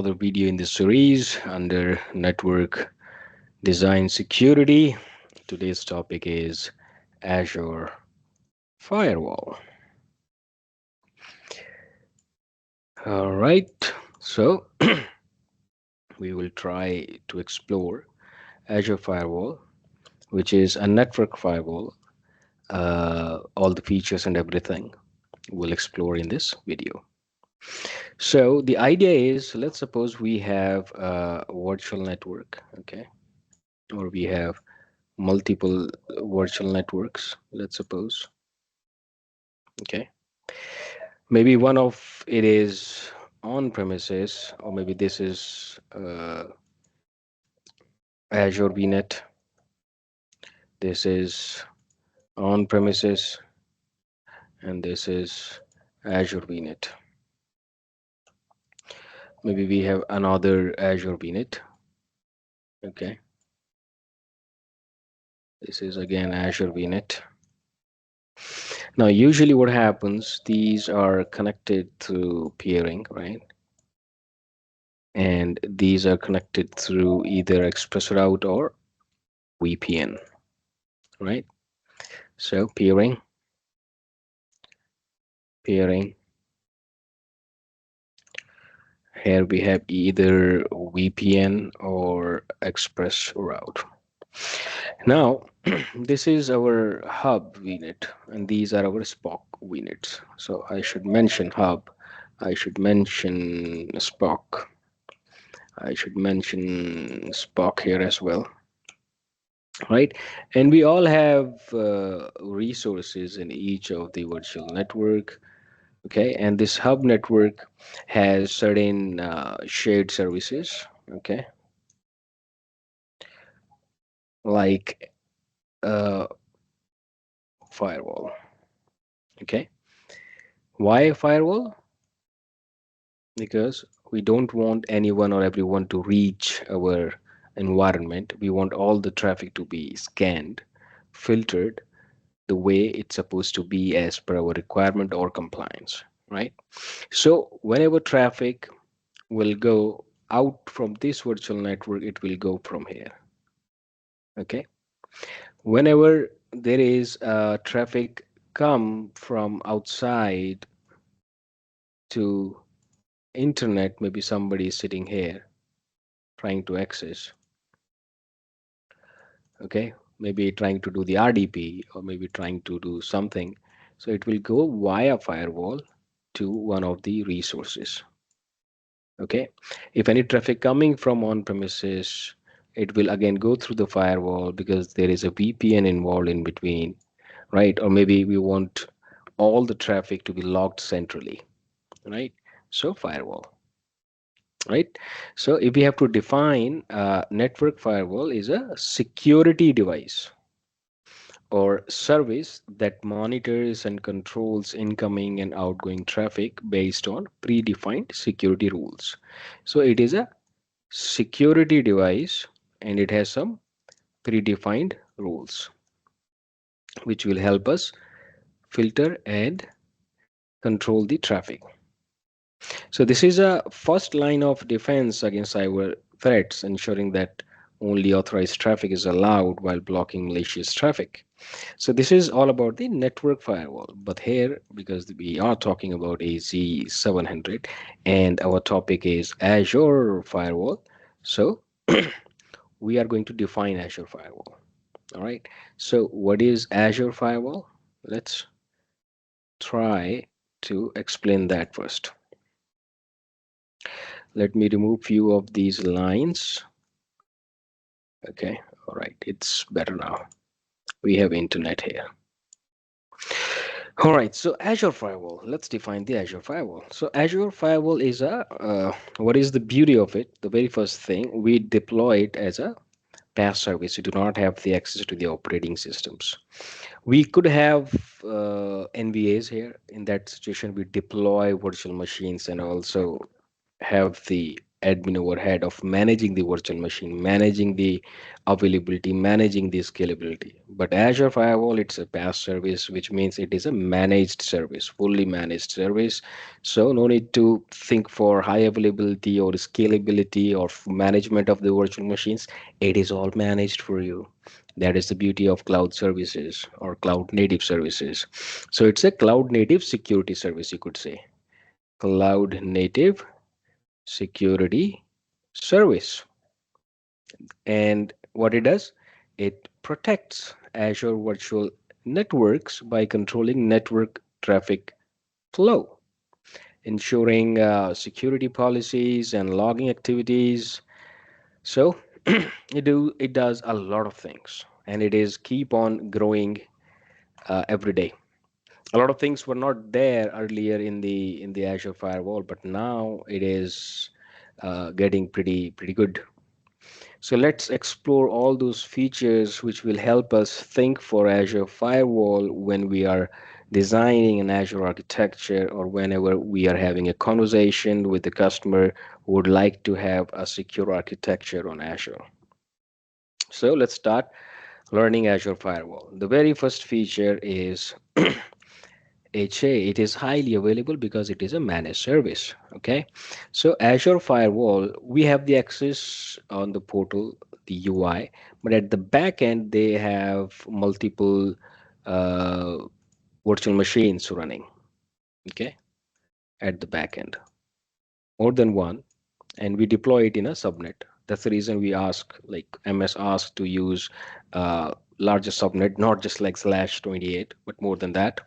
Another video in this series under network design security. Today's topic is Azure Firewall. All right, so we will try to explore Azure Firewall, which is a network firewall. All the features and everything we'll explore in this video. So the idea is, let's suppose we have a virtual network, okay, or we have multiple virtual networks, let's suppose. Okay, maybe one of it is on premises, or maybe this is Azure VNet, this is on premises, and this is Azure VNet. Maybe we have another Azure VNet. Okay, this is again Azure VNet. Now usually what happens, these are connected through peering, right? And these are connected through either express route or VPN, right? So peering, here we have either VPN or express route. Now this is our hub VNet, and these are our Spock VNets. So I should mention hub, I should mention Spock, I should mention Spock here as well, right? And we all have resources in each of the virtual network. Okay, and this hub network has certain shared services. Okay, like firewall. Okay, why a firewall? Because we don't want anyone or everyone to reach our environment. We want all the traffic to be scanned, filtered the way it's supposed to be as per our requirement or compliance, right? So whenever traffic will go out from this virtual network, it will go from here. Okay, whenever there is traffic come from outside to internet, maybe somebody is sitting here trying to access, okay, maybe trying to do the RDP or maybe trying to do something, so it will go via firewall to one of the resources. Okay, if any traffic coming from on premises, it will again go through the firewall because there is a VPN involved in between, right? Or maybe we want all the traffic to be logged centrally, right? So firewall, right? So if we have to define, network firewall is a security device or service that monitors and controls incoming and outgoing traffic based on predefined security rules. So it is a security device and it has some predefined rules which will help us filter and control the traffic. So this is a first line of defense against cyber threats, ensuring that only authorized traffic is allowed while blocking malicious traffic. So this is all about the network firewall. But here, because we are talking about AZ700 and our topic is Azure Firewall, so we are going to define Azure Firewall. All right. So what is Azure Firewall? Let's try to explain that first. Let me remove few of these lines. Okay. All right. It's better now. We have internet here. All right. So Azure Firewall. Let's define the Azure Firewall. So Azure Firewall is a what is the beauty of it? The very first thing, we deploy it as a PaaS service. You do not have the access to the operating systems. We could have NVAs here. In that situation, we deploy virtual machines and also have the admin overhead of managing the virtual machine, managing the availability, managing the scalability. But Azure Firewall, it's a PaaS service, which means it is a managed service, fully managed service. So no need to think for high availability or scalability or management of the virtual machines. It is all managed for you. That is the beauty of cloud services or cloud native services. So it's a cloud native security service, you could say. Cloud native security service. And what it does, it protects Azure virtual networks by controlling network traffic flow, ensuring security policies and logging activities. So it does a lot of things, and it is keep on growing every day. A lot of things were not there earlier in the Azure firewall, but now it is getting pretty good. So let's explore all those features which will help us think for Azure Firewall when we are designing an Azure architecture or whenever we are having a conversation with the customer who would like to have a secure architecture on Azure. So let's start learning Azure Firewall. The very first feature is HA. It is highly available because it is a managed service. Okay, so Azure Firewall, we have the access on the portal, the UI, but at the back end they have multiple uh, virtual machines running. Okay, at the back end, more than one, and we deploy it in a subnet. That's the reason we ask, like MS asked to use larger subnet, not just like /28, but more than that.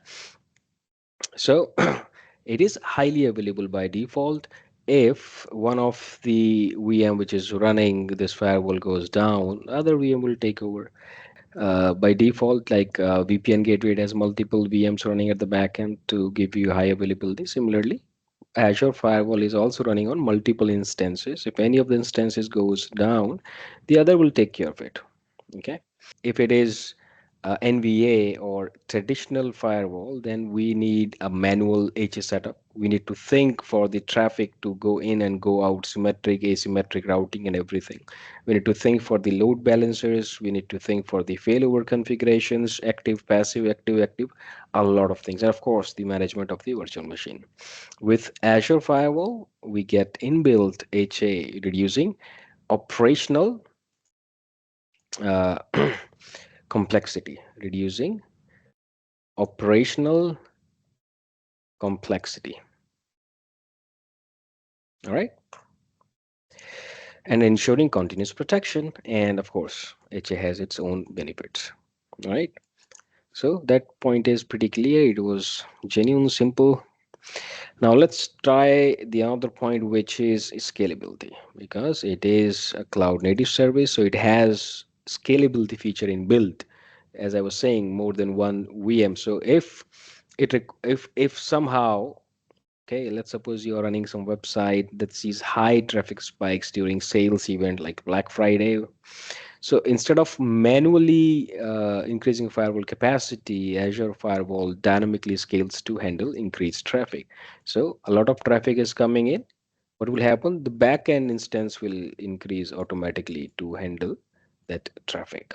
So it is highly available by default. If one of the VM which is running this firewall goes down, other VM will take over. By default, like VPN gateway, it has multiple VMs running at the back end to give you high availability. Similarly, Azure Firewall is also running on multiple instances. If any of the instances goes down, the other will take care of it. Okay. If it is NVA or traditional firewall, then we need a manual HA setup. We need to think for the traffic to go in and go out, symmetric, asymmetric routing, and everything. We need to think for the load balancers. We need to think for the failover configurations, active, passive, active, active, a lot of things. And of course, the management of the virtual machine. With Azure Firewall, we get inbuilt HA, reducing operational uh, complexity, reducing operational complexity. All right, and ensuring continuous protection. And of course, HA has its own benefits. All right, so that point is pretty clear. It was genuine, simple. Now let's try the other point, which is scalability, because it is a cloud native service, so it has scalability feature inbuilt. As I was saying, more than one VM. So if somehow, okay, let's suppose you are running some website that sees high traffic spikes during sales event like Black Friday. So instead of manually increasing firewall capacity, Azure Firewall dynamically scales to handle increased traffic. So a lot of traffic is coming in. What will happen? The backend instance will increase automatically to handle that traffic.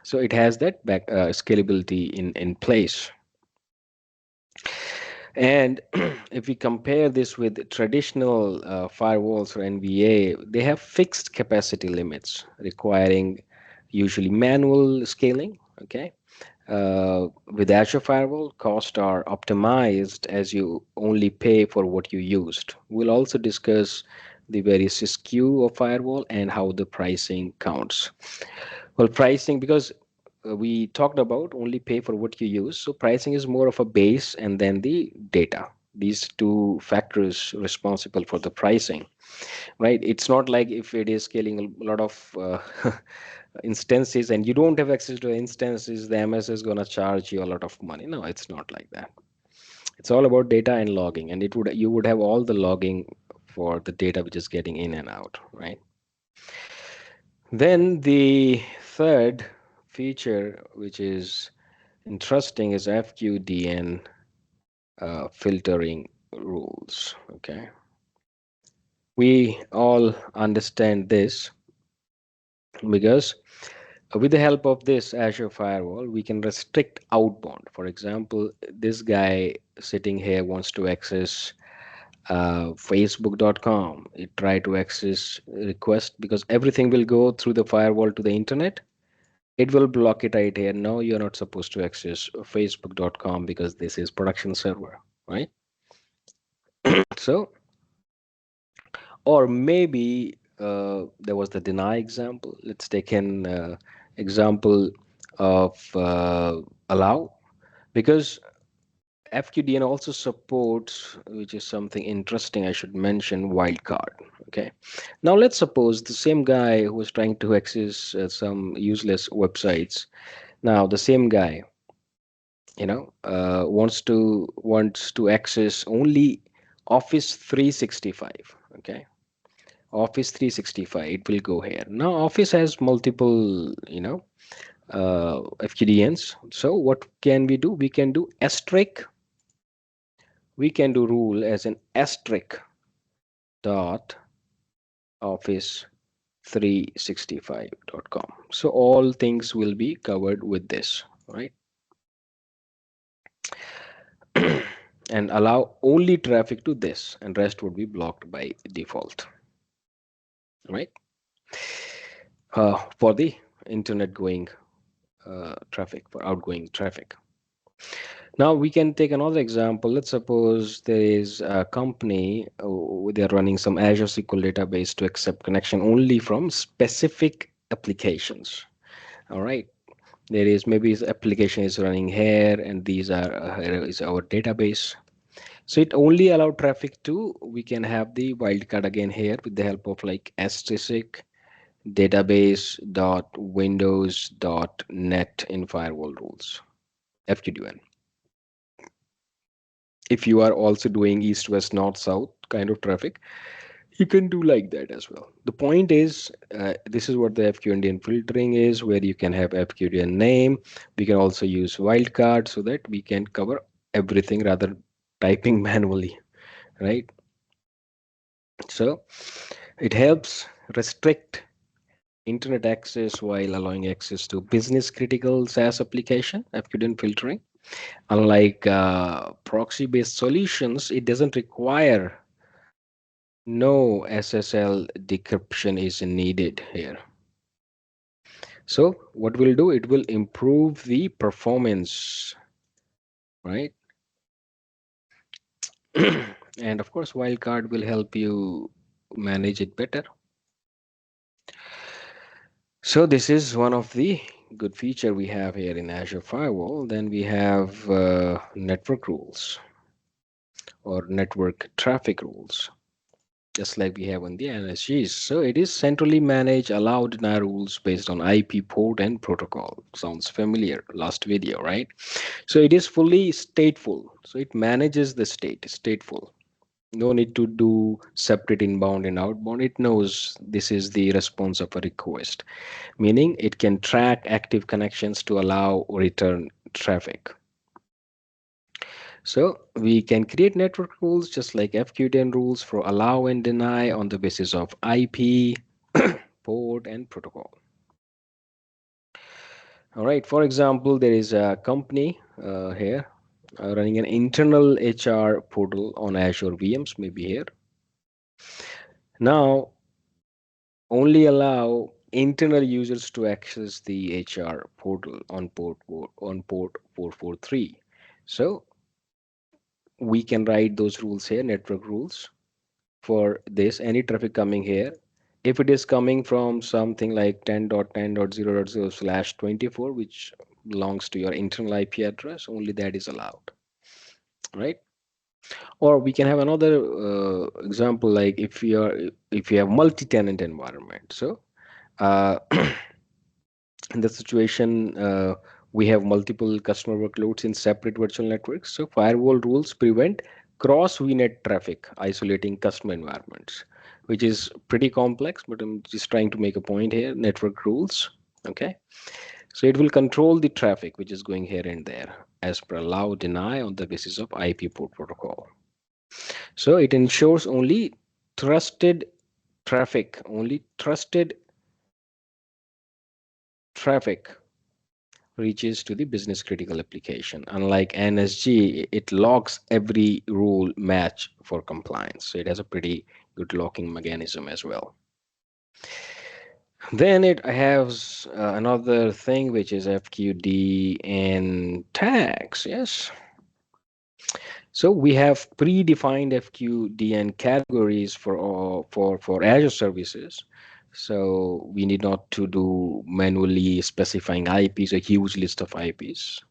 So it has that back scalability in place. And if we compare this with traditional firewalls or NVA, they have fixed capacity limits requiring usually manual scaling. Okay. With Azure Firewall, costs are optimized as you only pay for what you used. We'll also discuss the various SKU of firewall and how the pricing counts. Well, pricing, because we talked about only pay for what you use. So pricing is more of a base and then the data. These two factors responsible for the pricing, right? It's not like if it is scaling a lot of instances and you don't have access to the instances, the MS is going to charge you a lot of money. No, it's not like that. It's all about data and logging, and it would you would have all the logging for the data which is getting in and out, right? Then the third feature, which is interesting, is FQDN filtering rules. Okay, We all understand this because with the help of this Azure Firewall, we can restrict outbound. For example, this guy sitting here wants to access facebook.com. It try to access request because everything will go through the firewall to the internet. It will block it right here. No, you're not supposed to access facebook.com because this is production server, right? So, or maybe there was the deny example. Let's take an example of allow, because FQDN also supports, which is something interesting I should mention, wildcard. Okay. Now let's suppose the same guy who was trying to access some useless websites. Now the same guy, wants to access only Office 365. Okay. Office 365. It will go here. Now Office has multiple, FQDNs. So what can we do? We can do asterisk. We can do rule as an asterisk dot office 365.com. So all things will be covered with this, right? And allow only traffic to this, and rest would be blocked by default, right? For the internet going traffic, for outgoing traffic. Now we can take another example. Let's suppose there is a company, they're running some Azure SQL database to accept connection only from specific applications. All right. There is maybe this application is running here, and these are here is our database. So it only allow traffic to, we can have the wildcard again here with the help of like asterisk database dot windows dot net in firewall rules, FQDN. If you are also doing east west north south kind of traffic, you can do like that as well. The point is, this is what the FQDN filtering is, where you can have FQDN name. We can also use wildcard so that we can cover everything rather than typing manually, right? So it helps restrict internet access while allowing access to business critical SaaS application, FQDN filtering. Unlike proxy based solutions, it doesn't require, no SSL decryption is needed here. So what we'll do, it will improve the performance, right? And of course, wildcard will help you manage it better. So this is one of the good feature we have here in Azure Firewall. Then we have network rules or network traffic rules, just like we have on the NSGs. So it is centrally managed, allow, deny rules based on IP port and protocol. Sounds familiar, last video, right? So it is fully stateful. So it manages the stateful. No need to do separate inbound and outbound. It knows this is the response of a request, meaning it can track active connections to allow or return traffic. So we can create network rules just like FQDN rules for allow and deny on the basis of IP, port, and protocol. All right, for example, there is a company here running an internal HR portal on Azure VMs, maybe here. Now, only allow internal users to access the HR portal on port 443. So we can write those rules here, network rules, for this. Any traffic coming here, if it is coming from something like 10.10.0.0/24, which belongs to your internal IP address, only that is allowed, right? Or we can have another example, like if you have multi-tenant environment. So uh, in the situation, we have multiple customer workloads in separate virtual networks. So firewall rules prevent cross VNet traffic, isolating customer environments, which is pretty complex, but I'm just trying to make a point here. Network rules, okay? So it will control the traffic which is going here and there as per allow, deny on the basis of IP port protocol. So it ensures only trusted traffic, only trusted traffic reaches to the business critical application. Unlike NSG, it locks every rule match for compliance. So it has a pretty good locking mechanism as well. Then it has another thing which is FQDN tags. Yes. So we have predefined FQDN categories for Azure services. So we need not to do manually specifying IPs, a huge list of IPs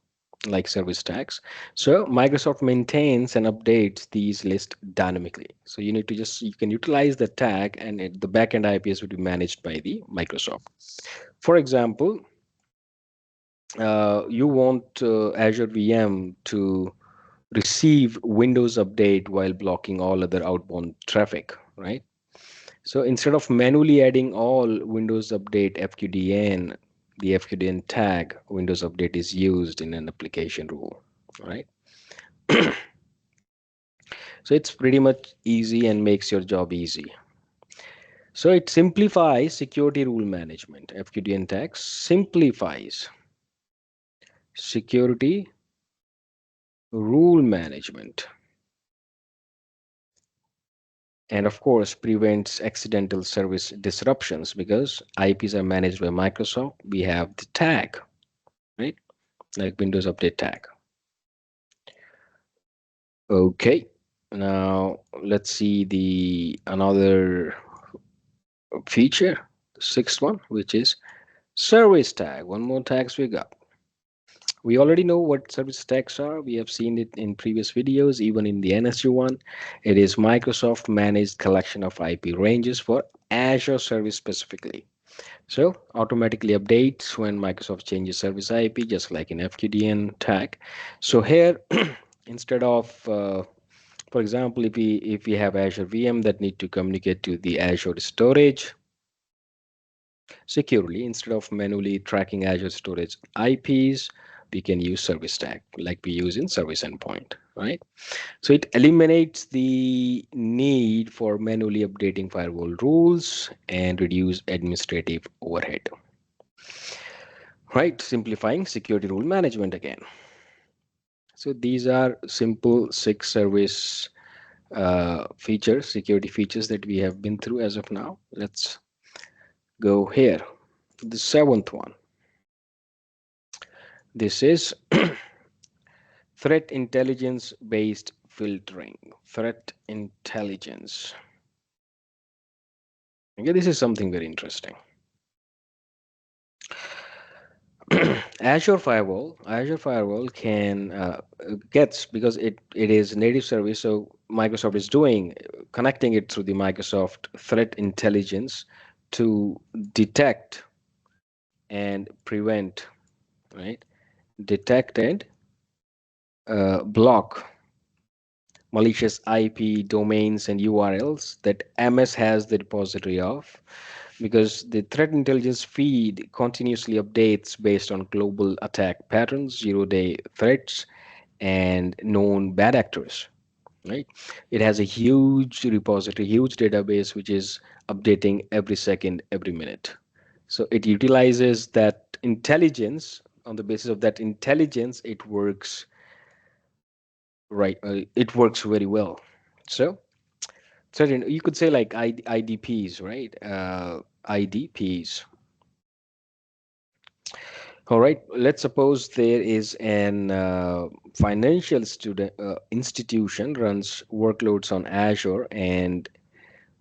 like service tags. So Microsoft maintains and updates these lists dynamically. So you need to just you can utilize the tag, and the backend IPs will be managed by the Microsoft. For example, you want Azure VM to receive Windows update while blocking all other outbound traffic, right? So instead of manually adding all Windows Update FQDN, the FQDN tag Windows Update is used in an application rule, right? So it's pretty much easy and makes your job easy. So it simplifies security rule management. FQDN tag simplifies security rule management, and of course prevents accidental service disruptions because IPs are managed by Microsoft. We have the tag, right? Like Windows Update tag. Okay, now let's see the another feature, the sixth one, which is service tag. One more tags we got. We already know what service tags are. We have seen it in previous videos, even in the NSU one. It is Microsoft managed collection of IP ranges for Azure service specifically. So automatically updates when Microsoft changes service IP, just like in FQDN tag. So here, instead of, for example, if we have Azure VM that need to communicate to the Azure storage securely, instead of manually tracking Azure storage IPs, we can use service tag like we use in service endpoint, right? So it eliminates the need for manually updating firewall rules and reduce administrative overhead. Right, simplifying security rule management again. So these are simple six service features, security features that we have been through as of now. Let's go here to the seventh one. This is threat intelligence based filtering. Threat intelligence. Okay, this is something very interesting. Azure Firewall can gets, because it is native service, so Microsoft is doing connecting it through the Microsoft Threat Intelligence to detect and prevent, right? Detect and block malicious IP domains and URLs that MS has the repository of, because the threat intelligence feed continuously updates based on global attack patterns, zero-day threats, and known bad actors, right? It has a huge repository, huge database, which is updating every second, every minute. So it utilizes that intelligence. On the basis of that intelligence, it works right. It works very well. So certain, you could say like IDPs, right? IDPs. All right. Let's suppose there is an financial student institution runs workloads on Azure and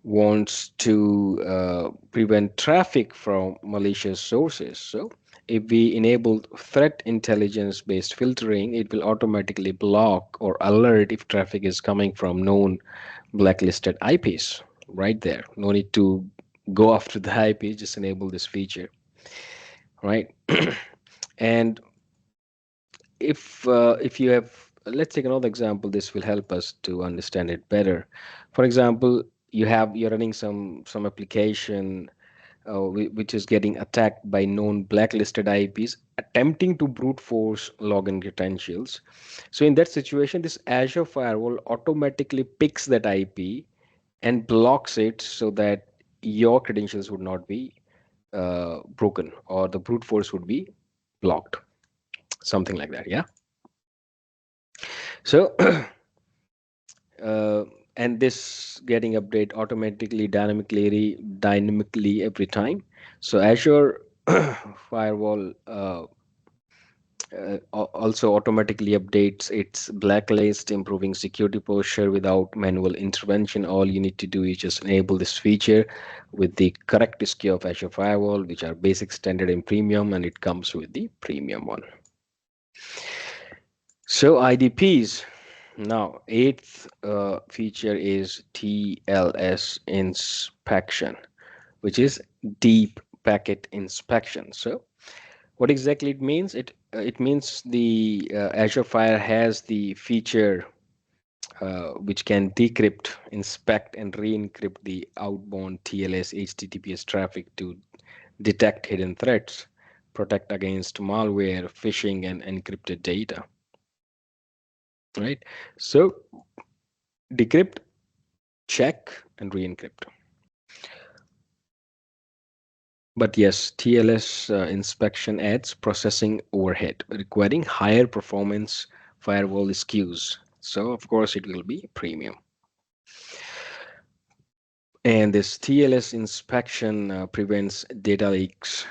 wants to prevent traffic from malicious sources. So if we enable threat intelligence based filtering, it will automatically block or alert if traffic is coming from known blacklisted IPs right there. No need to go after the IP, just enable this feature, right? And if you have, let's take another example, this will help us to understand it better. For example, you're running some application which is getting attacked by known blacklisted IPs attempting to brute force login credentials. So in that situation, this Azure firewall automatically picks that IP and blocks it so that your credentials would not be broken, or the brute force would be blocked, something like that. Yeah. So uh, and this getting update automatically, dynamically every time. So Azure firewall also automatically updates its blacklist, improving security posture without manual intervention. All you need to do is just enable this feature with the correct SKU of Azure Firewall, which are basic, standard, and premium, and it comes with the premium one. So IDPs. Now, eighth feature is TLS inspection, which is deep packet inspection. So what exactly it means? It means the Azure Fire has the feature which can decrypt, inspect, and re-encrypt the outbound TLS HTTPS traffic to detect hidden threats, protect against malware, phishing, and encrypted data. Right. So decrypt, check, and re-encrypt. But yes, TLS inspection adds processing overhead, requiring higher performance firewall SKUs. So of course it will be premium. And this TLS inspection prevents data leaks,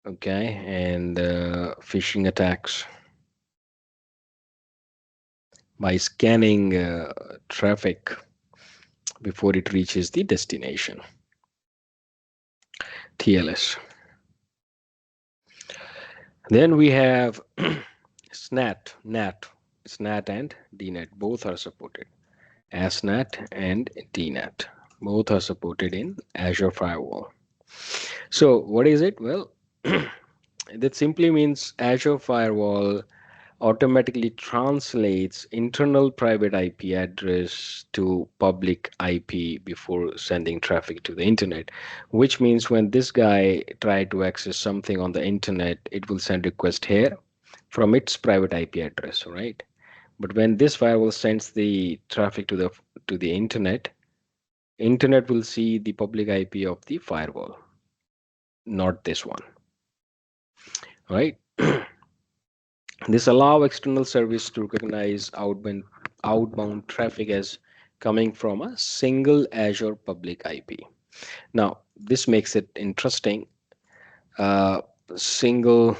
okay, and phishing attacks by scanning traffic before it reaches the destination. TLS. Then we have SNAT, NAT, SNAT and DNAT. Both are supported. ASNAT and DNAT. Both are supported in Azure Firewall. So what is it? Well, that simply means Azure Firewall automatically translates internal private IP address to public IP before sending traffic to the internet, which means when this guy try to access something on the internet, it will send request here from its private IP address, right? But when this firewall sends the traffic to the internet will see the public IP of the firewall, not this one, right? This allow external service to recognize outbound traffic as coming from a single Azure public IP. Now, this makes it interesting. Single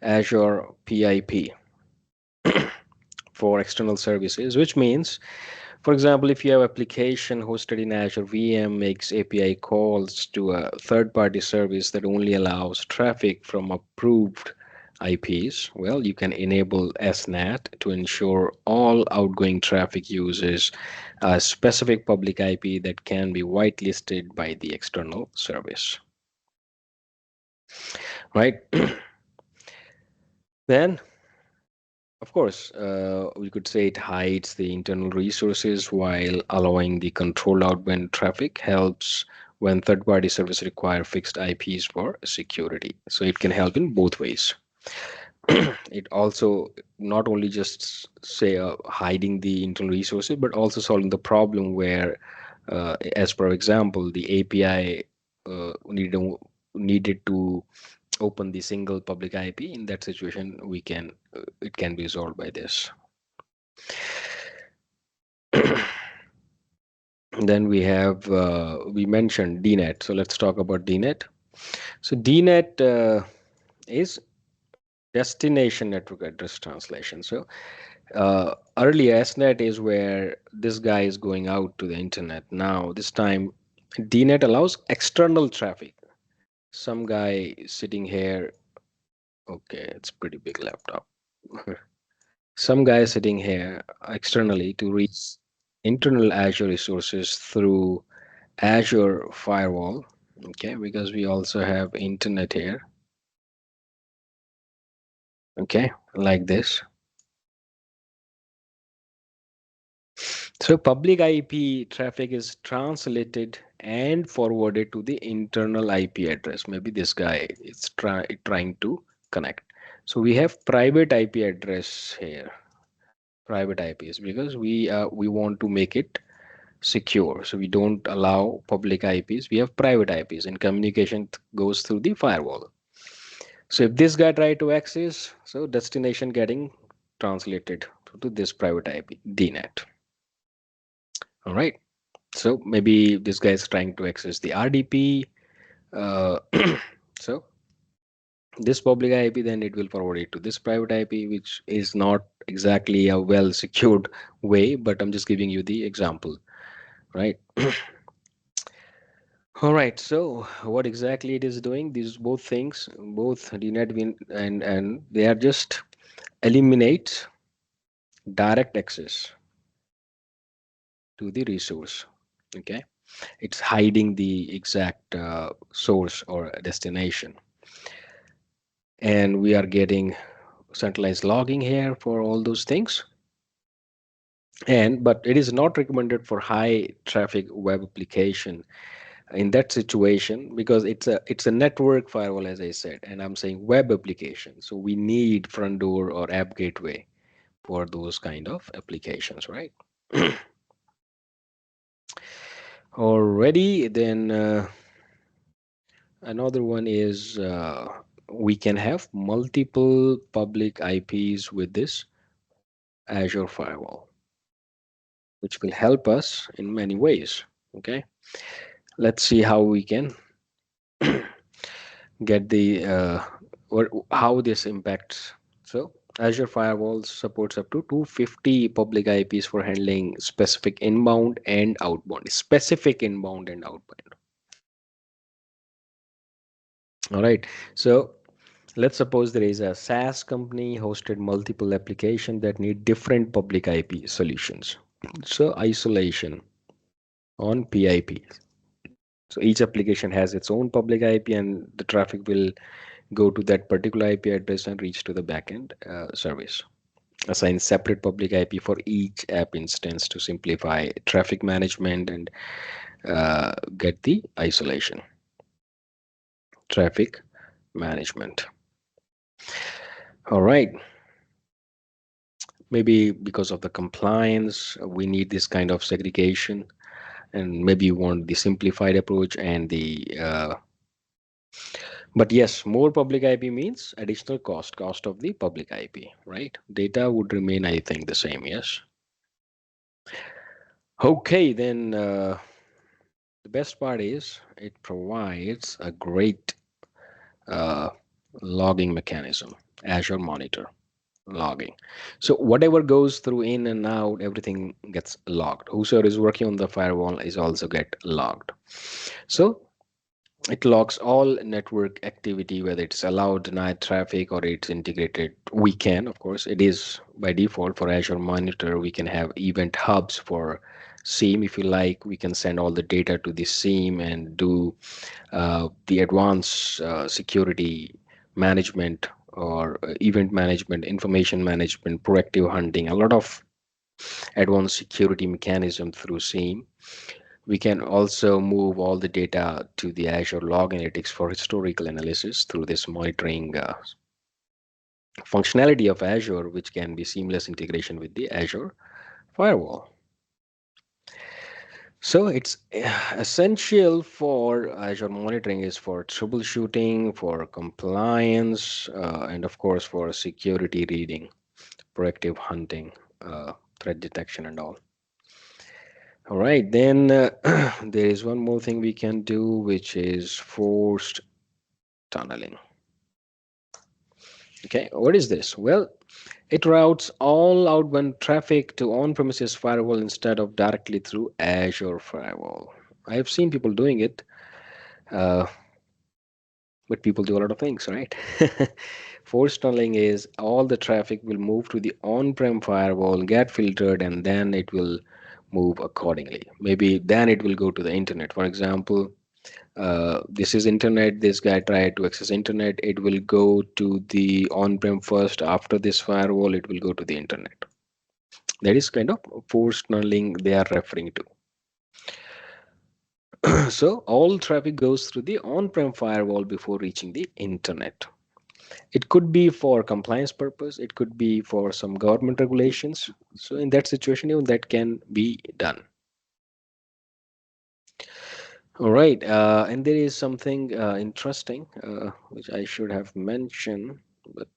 Azure PIP for external services, which means, for example, if you have application hosted in Azure VM makes API calls to a third-party service that only allows traffic from approved IPs, well, you can enable SNAT to ensure all outgoing traffic uses a specific public IP that can be whitelisted by the external service, right? Then of course, we could say it hides the internal resources while allowing the controlled outbound traffic, helps when third-party services require fixed IPs for security. So it can help in both ways. It also not only just say hiding the internal resources, but also solving the problem where, as per example, the API needed to open the single public IP. In that situation, we can it can be resolved by this. Then we have we mentioned DNAT. So let's talk about DNAT. So DNAT is destination network address translation. So earlier SNAT is where this guy is going out to the internet. Now this time DNAT allows external traffic. Some guy sitting here. Okay, it's pretty big laptop. Some guy sitting here externally to reach internal Azure resources through Azure Firewall. Okay, because we also have internet here. Okay, like this. So public IP traffic is translated and forwarded to the internal IP address. Maybe this guy is trying to connect. So we have private IP address here. Private IPs because we want to make it secure. So we don't allow public IPs. We have private IPs, and communication goes through the firewall. So if this guy try to access, so destination getting translated to this private IP, DNet. All right. So maybe this guy is trying to access the RDP. Uh, so this public IP, then it will forward it to this private IP, which is not exactly a well secured way, but I'm just giving you the example, right? All right, so what exactly it is doing? These both things, both DNet and they are just eliminate direct access to the resource. Okay, it's hiding the exact source or destination, and we are getting centralized logging here for all those things. And but it is not recommended for high traffic web application in that situation, because it's a network firewall, as I said, and I'm saying web application, so we need front door or app gateway for those kind of applications, right? Already, then another one is we can have multiple public IPs with this Azure firewall, which will help us in many ways. Okay, let's see how we can get the how this impacts. So Azure Firewall supports up to 250 public IPs for handling specific inbound and outbound. Specific inbound and outbound. All right. So let's suppose there is a SaaS company hosted multiple applications that need different public IP solutions. So isolation on PIP. So each application has its own public IP, and the traffic will go to that particular IP address and reach to the backend service. Assign separate public IP for each app instance to simplify traffic management and get the isolation. Traffic management. All right. Maybe because of the compliance, we need this kind of segregation, and maybe you want the simplified approach and the but yes, more public IP means additional cost of the public IP, right? Data would remain, I think, the same. Yes. Okay, then the best part is it provides a great uh, logging mechanism, Azure Monitor logging. So whatever goes through in and out, everything gets logged. Whoever is working on the firewall is also get logged. So it logs all network activity, whether it's allowed, denied traffic, or it's integrated. We can, of course, it is by default for Azure Monitor. We can have event hubs for SIEM if you like. We can send all the data to the SIEM and do the advanced security management or event management, information management, proactive hunting, a lot of advanced security mechanism through SIEM. We can also move all the data to the Azure Log Analytics for historical analysis through this monitoring functionality of Azure, which can be seamless integration with the Azure Firewall. So it's essential for Azure monitoring is for troubleshooting, for compliance, and of course for security reading, proactive hunting, threat detection, and all. All right, then there is one more thing we can do, which is forced tunneling. Okay, what is this? Well, it routes all outbound traffic to on-premises firewall instead of directly through Azure Firewall. I have seen people doing it, uh, but people do a lot of things, right? Forced tunneling is all the traffic will move to the on-prem firewall, get filtered, and then it will move accordingly. Maybe then it will go to the internet. For example, this is internet. This guy tried to access internet. It will go to the on-prem first. After this firewall, it will go to the internet. That is kind of forced tunneling they are referring to. So all traffic goes through the on-prem firewall before reaching the internet. It could be for compliance purpose. It could be for some government regulations. So in that situation, even that can be done. All right, and there is something interesting which I should have mentioned, but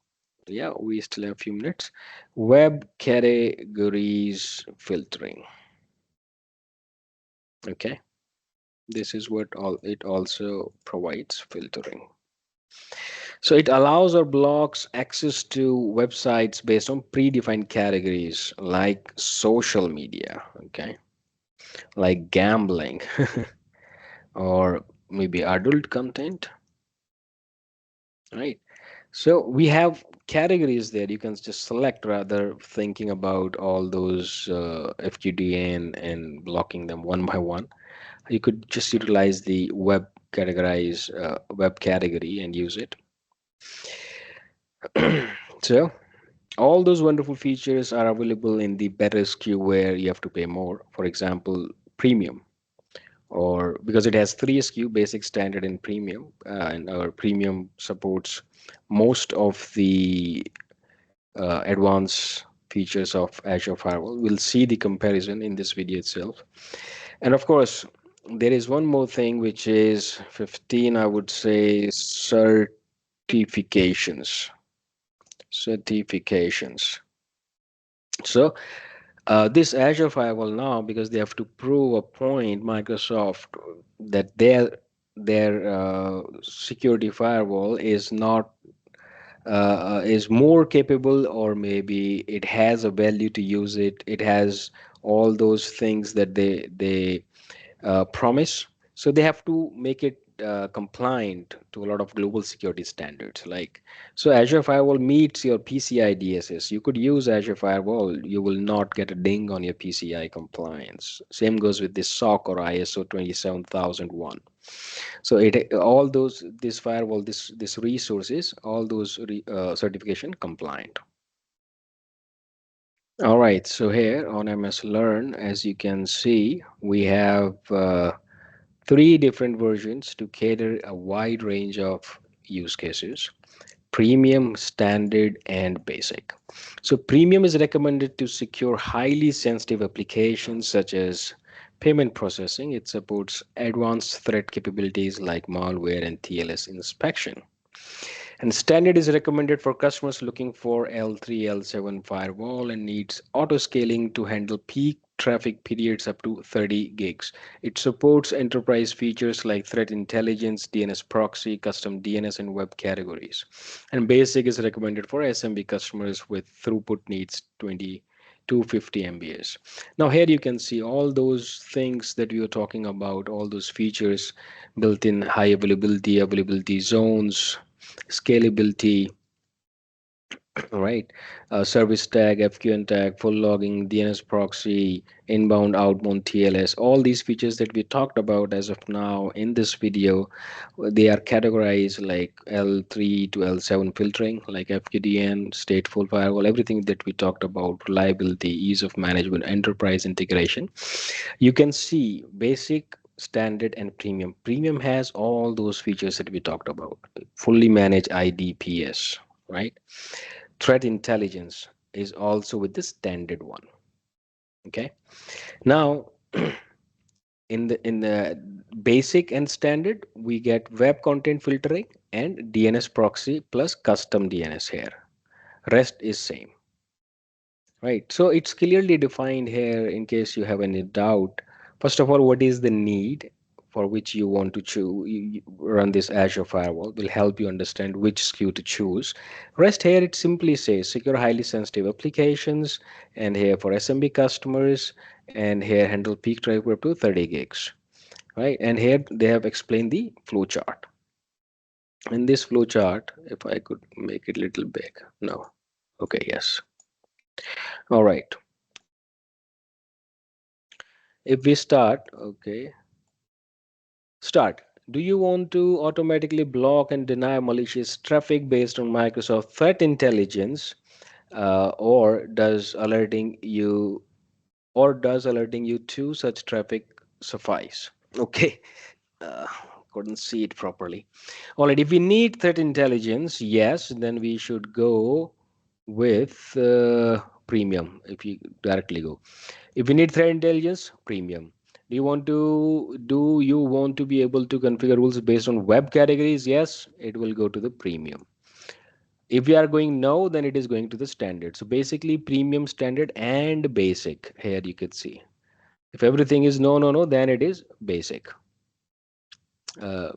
yeah, we still have a few minutes. Web categories filtering. Okay, this is what all it also provides filtering. So it allows or blocks access to websites based on predefined categories like social media, okay, like gambling, or maybe adult content, right? So we have categories there. You can just select rather thinking about all those FQDN and blocking them one by one. You could just utilize the web category and use it. So all those wonderful features are available in the better SKU where you have to pay more. For example, premium, or because it has three SKU: basic, standard, and premium. And our premium supports most of the advanced features of Azure Firewall. We'll see the comparison in this video itself. And of course, there is one more thing which is 15, I would say, certifications. So this Azure Firewall now, because they have to prove a point, Microsoft, that their security firewall is not is more capable, or maybe it has a value to use it. It has all those things that they promise. So they have to make it compliant to a lot of global security standards. Like, so Azure Firewall meets your PCI DSS. You could use Azure Firewall. You will not get a ding on your PCI compliance. Same goes with this SOC or ISO 27001. So it all those this firewall this resources all those certification compliant. All right, so here on MS Learn, as you can see, we have three different versions to cater a wide range of use cases: premium, standard, and basic. So premium is recommended to secure highly sensitive applications such as payment processing. It supports advanced threat capabilities like malware and TLS inspection. And standard is recommended for customers looking for L3, L7 firewall and needs auto scaling to handle peak traffic periods up to 30 gigs. It supports enterprise features like threat intelligence, DNS proxy, custom DNS, and web categories. And basic is recommended for SMB customers with throughput needs 250 MBs. Now here you can see all those things that we were talking about, all those features: built-in high availability, availability zones, scalability, right? Service tag, FQN tag, full logging, DNS proxy, inbound, outbound TLS, all these features that we talked about as of now in this video, they are categorized like L3 to L7 filtering, like FQDN, stateful firewall, everything that we talked about, reliability, ease of management, enterprise integration. You can see basic, standard, and premium. Premium has all those features that we talked about: fully managed IDPS, right? Threat intelligence is also with the standard one. Okay, now in the basic and standard, we get web content filtering and DNS proxy plus custom DNS here. Rest is same. Right. So it's clearly defined here in case you have any doubt. First of all, what is the need for which you want to choose run this Azure firewall will help you understand which SKU to choose. Rest here it simply says secure highly sensitive applications, and here for SMB customers, and here handle peak traffic up to 30 gigs. Right. And here they have explained the flow chart. In this flow chart, if I could make it a little big. No. Okay, yes. All right. If we start, okay, start. Do you want to automatically block and deny malicious traffic based on Microsoft Threat Intelligence, or does alerting you to such traffic suffice? Okay, uh, couldn't see it properly. All right, if we need threat intelligence, yes, then we should go with premium. If you directly go, if we need threat intelligence, premium. Do you want to be able to configure rules based on web categories? Yes, it will go to the premium. If we are going no, then it is going to the standard. So basically premium, standard, and basic. Here you could see. If everything is no, no, no, then it is basic. Uh,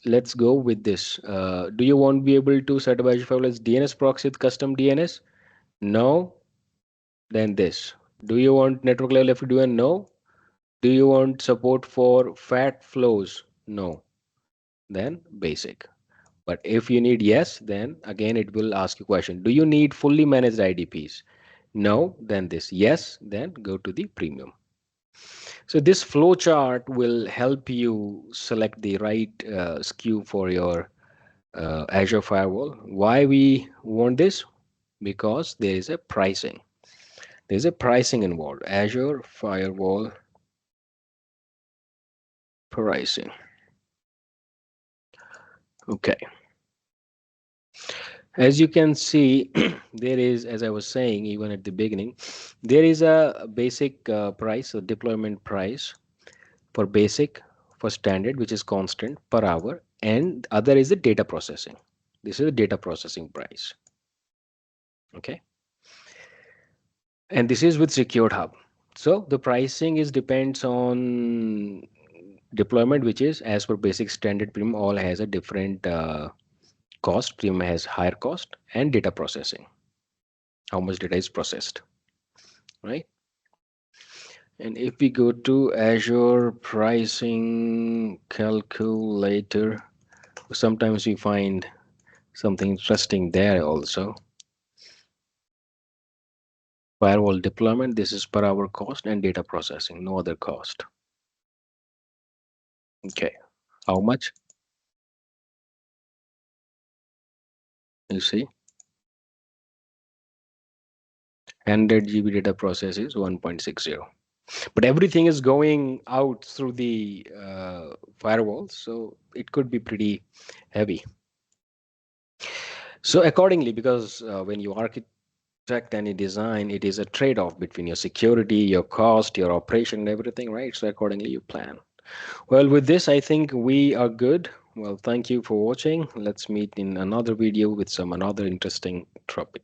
let's go with this. Do you want to be able to set up Azure Firewall as DNS proxy with custom DNS? No, then this. Do you want network level FQDN? No. Do you want support for fat flows? No. Then basic. But if you need yes, then again it will ask you question. Do you need fully managed IDPs? No, then this. Yes, then go to the premium. So this flow chart will help you select the right SKU for your Azure Firewall. Why we want this? Because there is a pricing. There's a pricing involved. Azure Firewall pricing. Okay. As you can see, there is, as I was saying, even at the beginning, there is a basic price, a deployment price for basic, for standard, which is constant per hour, and other is the data processing. This is the data processing price. Okay. And this is with secured hub. So the pricing is depends on deployment, which is as per basic, standard, premium, all has a different cost. Premium has higher cost, and data processing, how much data is processed, right? And if we go to Azure pricing calculator, sometimes we find something interesting there also. Firewall deployment, this is per hour cost, and data processing, no other cost. Okay, how much? You see, 100 GB data process is 1.60. But everything is going out through the firewall, so it could be pretty heavy. So accordingly, because when you architect any design, it is a trade-off between your security, your cost, your operation, and everything, right? So accordingly, you plan. Well, with this, I think we are good. Well, thank you for watching. Let's meet in another video with some another interesting topic.